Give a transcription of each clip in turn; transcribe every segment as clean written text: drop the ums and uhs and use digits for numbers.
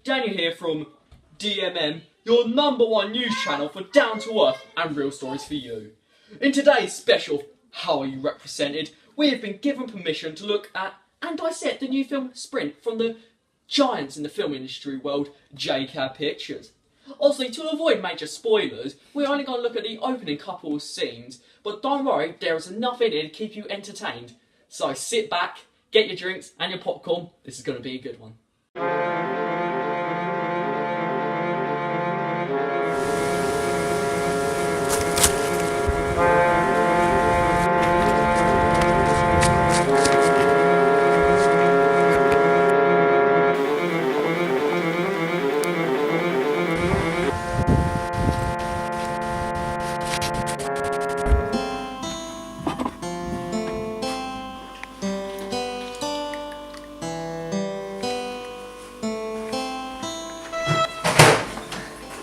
Daniel here from DMM, your #1 news channel for down-to-earth and real stories for you. In today's special How Are You Represented, we have been given permission to look at and dissect the new film Sprint from the giants in the film industry world, JCAB Pictures. Obviously, to avoid major spoilers, we're only going to look at the opening couple of scenes, but don't worry, there is enough in it to keep you entertained. So sit back, get your drinks and your popcorn, this is going to be a good one.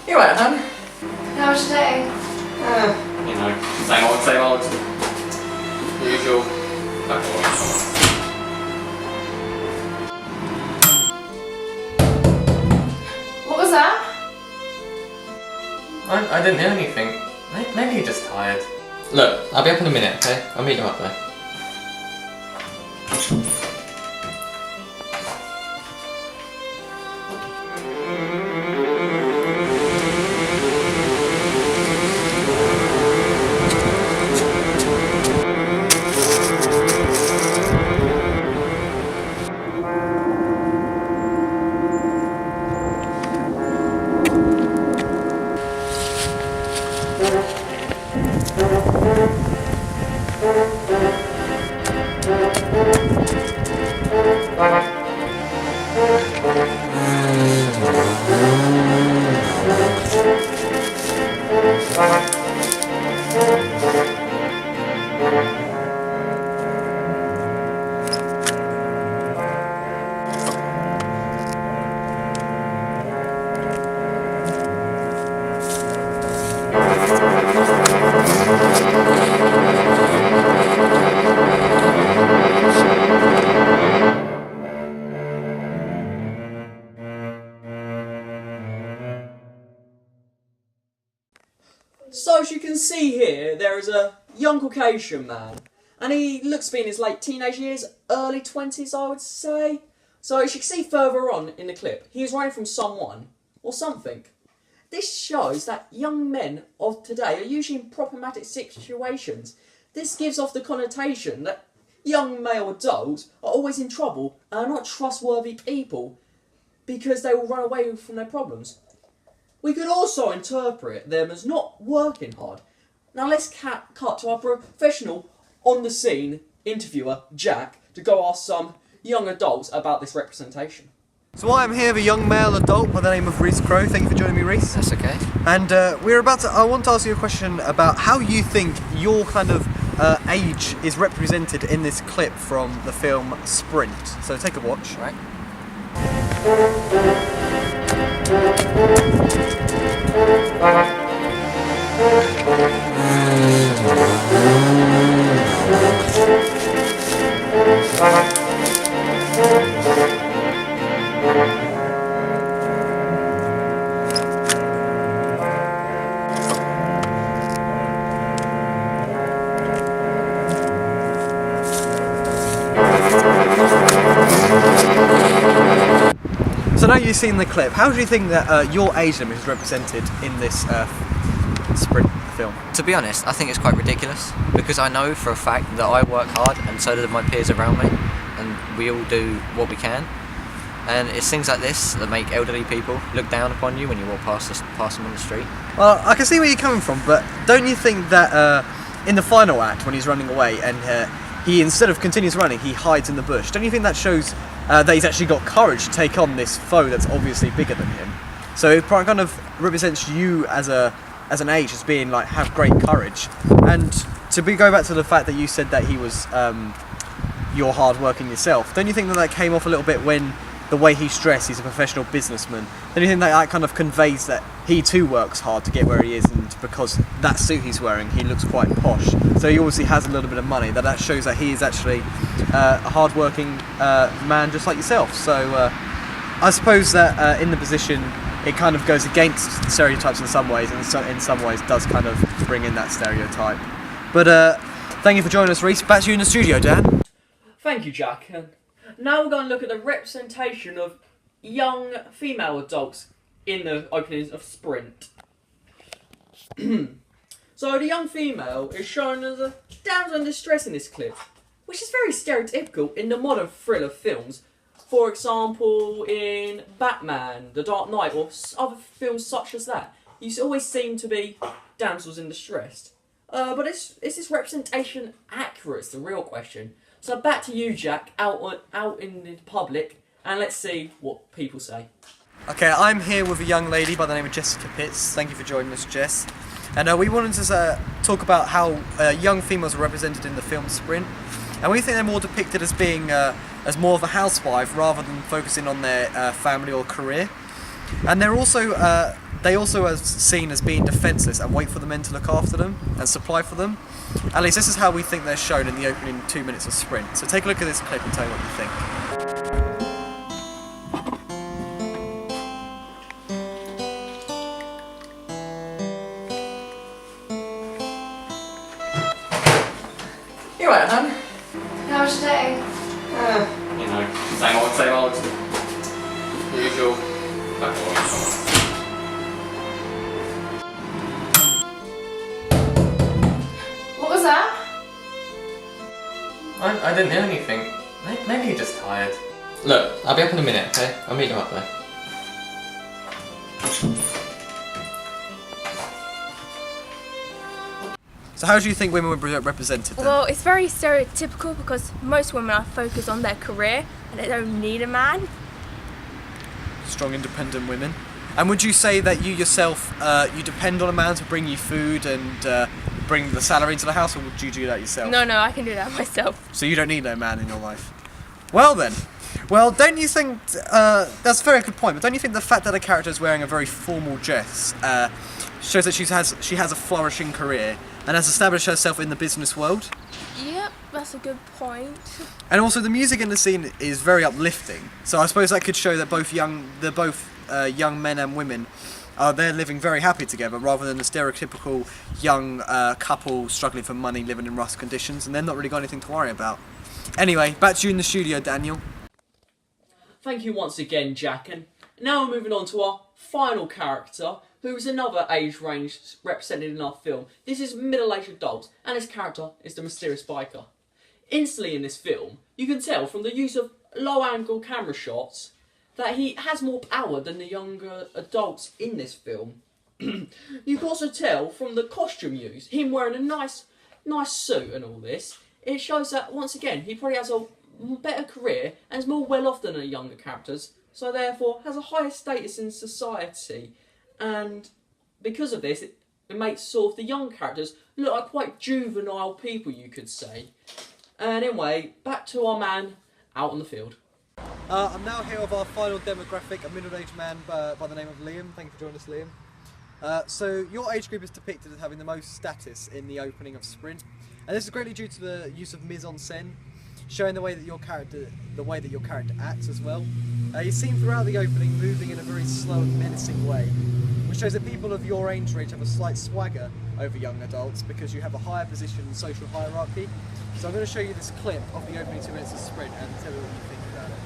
You right, hun? How was your day? You know, same old. Usual. What was that? I didn't hear anything. Maybe you're just tired. Look, I'll be up in a minute, okay? I'll meet you up there. So as you can see here, there is a young Caucasian man, and he looks to be in his late teenage years, early 20s I would say. So as you can see further on in the clip, he is running from someone, or something. This shows that young men of today are usually in problematic situations. This gives off the connotation that young male adults are always in trouble and are not trustworthy people because they will run away from their problems. We could also interpret them as not working hard. Now let's cut to our professional on-the-scene interviewer, Jack, to go ask some young adults about this representation. So I'm here with a young male adult by the name of Reese Crow. Thank you for joining me, Reese. That's okay. And I want to ask you a question about how you think your kind of age is represented in this clip from the film Sprint. So take a watch. Right. So now you've seen the clip, how do you think that your age limit is represented in this Sprint film? To be honest, I think it's quite ridiculous because I know for a fact that I work hard and so do my peers around me, and we all do what we can. And it's things like this that make elderly people look down upon you when you walk past them on the street. Well, I can see where you're coming from, but don't you think that in the final act when he's running away and he, instead of continues running, he hides in the bush, don't you think that shows that he's actually got courage to take on this foe that's obviously bigger than him? So it kind of represents you as an age as being like, have great courage. And go back to the fact that you said that he was you're hard working yourself, don't you think that came off a little bit when the way he's dressed, he's a professional businessman? Don't you think that kind of conveys that he too works hard to get where he is, and because that suit he's wearing, he looks quite posh, so he obviously has a little bit of money, that shows that he is actually a hard-working man just like yourself. So I suppose that in the position it kind of goes against stereotypes in some ways, and in some ways does kind of bring in that stereotype. But thank you for joining us, Reese. Back to you in the studio, Dan. Thank you, Jack. And now we're going to look at the representation of young female adults in the openings of Sprint. So the young female is shown as a damsel in distress in this clip, which is very stereotypical in the modern thriller films. For example, in Batman, The Dark Knight, or other films such as that, you always seem to be damsels in distress. But is this representation accurate? It's the real question. So back to you, Jack, out in the public, and let's see what people say. Okay, I'm here with a young lady by the name of Jessica Pitts. Thank you for joining us, Jess. And we wanted to talk about how young females are represented in the film Sprint. And we think they're more depicted as being as more of a housewife rather than focusing on their family or career. And they also are seen as being defenceless and wait for the men to look after them and supply for them. At least this is how we think they're shown in the opening 2 minutes of Sprint. So take a look at this clip and tell me what you think. You right, hun? How was your day? You know, same old, same old. Usual. Back to work. What was that? I didn't hear anything. Maybe you're just tired. Look, I'll be up in a minute, okay? I'll meet you up there. So how do you think women were represented then? Well, it's very stereotypical because most women are focused on their career and they don't need a man. Strong, independent women. And would you say that you yourself, you depend on a man to bring you food and bring the salary into the house, or would you do that yourself? No, I can do that myself. So you don't need no man in your life. Well then, don't you think, that's a very good point, but don't you think the fact that a character is wearing a very formal dress shows that she has a flourishing career and has established herself in the business world? Yep, that's a good point. And also the music in the scene is very uplifting, so I suppose that could show that both young men and women they're living very happy together rather than the stereotypical young couple struggling for money, living in rough conditions, and they're not really got anything to worry about. Anyway, back to you in the studio, Daniel. Thank you once again, Jack. And now we're moving on to our final character, who is another age range represented in our film. This is middle-aged adult, and his character is the mysterious biker. Instantly in this film, you can tell from the use of low-angle camera shots that he has more power than the younger adults in this film. You can also tell from the costume used, him wearing a nice suit and all this, it shows that, once again, he probably has a better career and is more well-off than the younger characters, so therefore has a higher status in society. And because of this, it makes sort of the young characters look like quite juvenile people, you could say. And anyway, back to our man out on the field. I'm now here with our final demographic, a middle-aged man by the name of Liam. Thank you for joining us, Liam. So your age group is depicted as having the most status in the opening of Sprint, and this is greatly due to the use of mise-en-scène, showing the way that your character acts as well. You're seen throughout the opening moving in a very slow and menacing way, which shows that people of your age range have a slight swagger over young adults because you have a higher position in the social hierarchy. So I'm going to show you this clip of the opening 2 minutes of Sprint and tell you what you think about it.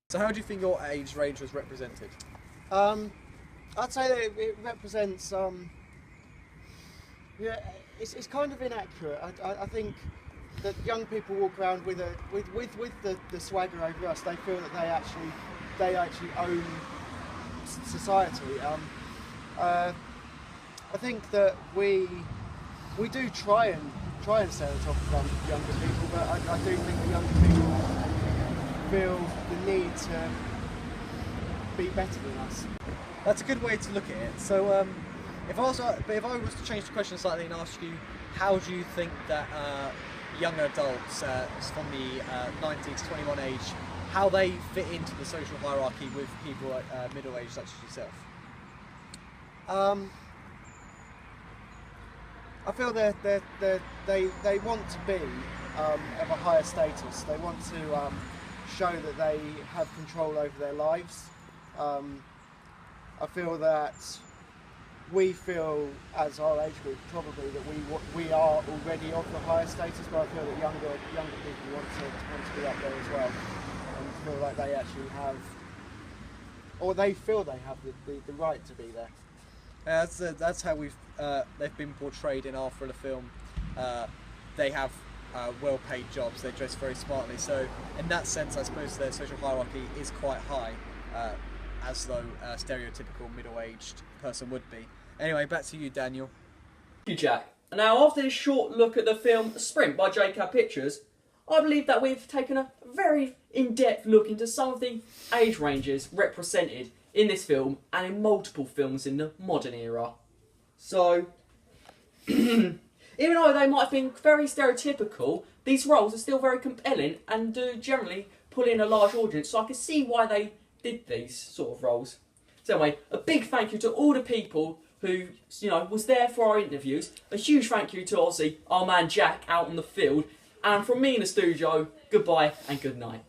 So how do you think your age range was represented? I'd say that it represents. Yeah, it's kind of inaccurate. I think that young people walk around with the swagger over us. They feel that they actually own society. I think that we do try and stay on top of younger people, but I do think that younger people feel the need to be better than us. That's a good way to look at it. So, if I was to change the question slightly and ask you, how do you think that young adults from the 19 to 21 age, how they fit into the social hierarchy with people at middle age such as yourself? I feel that they want to be of a higher status. They want to show that they have control over their lives. I feel that we feel, as our age group, probably that we are already of the higher status, but I feel that younger people want to be up there as well, and feel like they actually have, or they feel they have the right to be there. That's how they've been portrayed in our thriller film. They have well-paid jobs. They dress very smartly. So in that sense, I suppose their social hierarchy is quite high, as though a stereotypical middle-aged person would be. Anyway, back to you, Daniel. Thank you, Jack. Now, after this short look at the film Sprint by JCab Pictures, I believe that we've taken a very in-depth look into some of the age ranges represented in this film and in multiple films in the modern era. So, even though they might have been very stereotypical, these roles are still very compelling and do generally pull in a large audience, so I can see why they did these sort of roles. So anyway, a big thank you to all the people who, was there for our interviews. A huge thank you to, obviously, our man Jack out on the field. And from me in the studio, goodbye and good night.